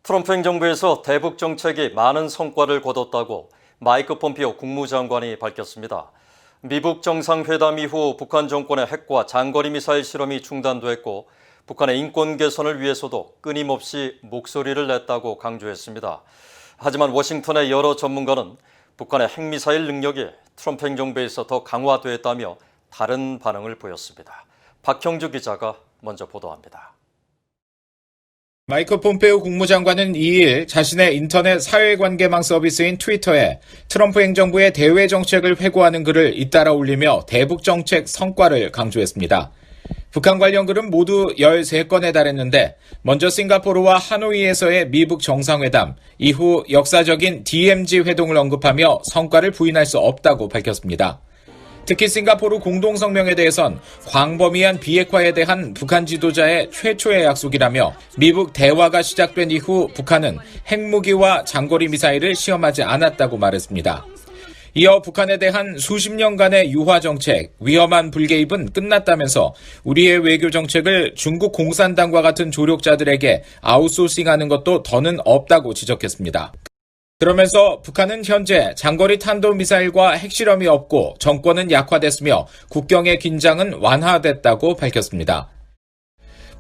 트럼프 행정부에서 대북 정책이 많은 성과를 거뒀다고 마이크 폼피오 국무장관이 밝혔습니다. 미북 정상회담 이후 북한 정권의 핵과 장거리 미사일 실험이 중단됐고 북한의 인권 개선을 위해서도 끊임없이 목소리를 냈다고 강조했습니다. 하지만 워싱턴의 여러 전문가는 북한의 핵미사일 능력이 트럼프 행정부에서 더 강화됐다며 다른 반응을 보였습니다. 박형주 기자가 먼저 보도합니다. 마이크 폼페오 국무장관은 2일 자신의 인터넷 사회관계망 서비스인 트위터에 트럼프 행정부의 대외 정책을 회고하는 글을 잇따라 올리며 대북 정책 성과를 강조했습니다. 북한 관련 글은 모두 13건에 달했는데 먼저 싱가포르와 하노이에서의 미북 정상회담, 이후 역사적인 DMZ 회동을 언급하며 성과를 부인할 수 없다고 밝혔습니다. 특히 싱가포르 공동성명에 대해선 광범위한 비핵화에 대한 북한 지도자의 최초의 약속이라며 미북 대화가 시작된 이후 북한은 핵무기와 장거리 미사일을 시험하지 않았다고 말했습니다. 이어 북한에 대한 수십 년간의 유화 정책, 위험한 불개입은 끝났다면서 우리의 외교 정책을 중국 공산당과 같은 조력자들에게 아웃소싱하는 것도 더는 없다고 지적했습니다. 그러면서 북한은 현재 장거리 탄도미사일과 핵실험이 없고 정권은 약화됐으며 국경의 긴장은 완화됐다고 밝혔습니다.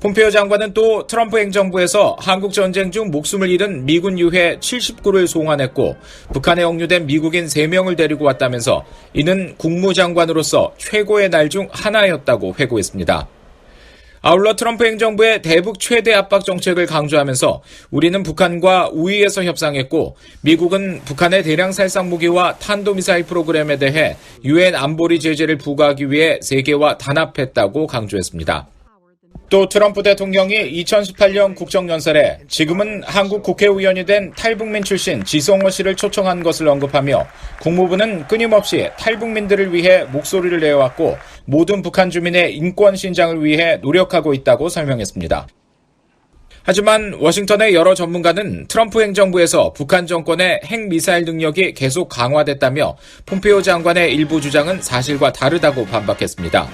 폼페오 장관은 또 트럼프 행정부에서 한국 전쟁 중 목숨을 잃은 미군 유해 79를 송환했고 북한에 억류된 미국인 3명을 데리고 왔다면서 이는 국무장관으로서 최고의 날 중 하나였다고 회고했습니다. 아울러 트럼프 행정부의 대북 최대 압박 정책을 강조하면서 우리는 북한과 우위에서 협상했고 미국은 북한의 대량 살상 무기와 탄도미사일 프로그램에 대해 유엔 안보리 제재를 부과하기 위해 세계와 단합했다고 강조했습니다. 또 트럼프 대통령이 2018년 국정연설에 지금은 한국 국회의원이 된 탈북민 출신 지성호 씨를 초청한 것을 언급하며 국무부는 끊임없이 탈북민들을 위해 목소리를 내어왔고 모든 북한 주민의 인권 신장을 위해 노력하고 있다고 설명했습니다. 하지만 워싱턴의 여러 전문가는 트럼프 행정부에서 북한 정권의 핵미사일 능력이 계속 강화됐다며 폼페오 장관의 일부 주장은 사실과 다르다고 반박했습니다.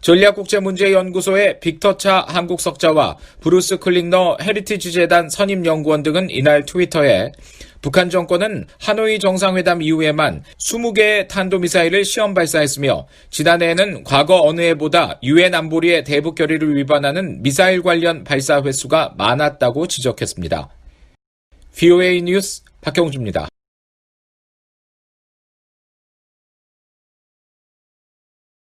전략국제문제연구소의 빅터차 한국석자와 브루스 클링너 헤리티지 재단 선임연구원 등은 이날 트위터에 북한 정권은 하노이 정상회담 이후에만 20개의 탄도미사일을 시험 발사했으며 지난해에는 과거 어느 해보다 유엔 안보리의 대북 결의를 위반하는 미사일 관련 발사 횟수가 많았다고 지적했습니다. VOA 뉴스 박형주입니다.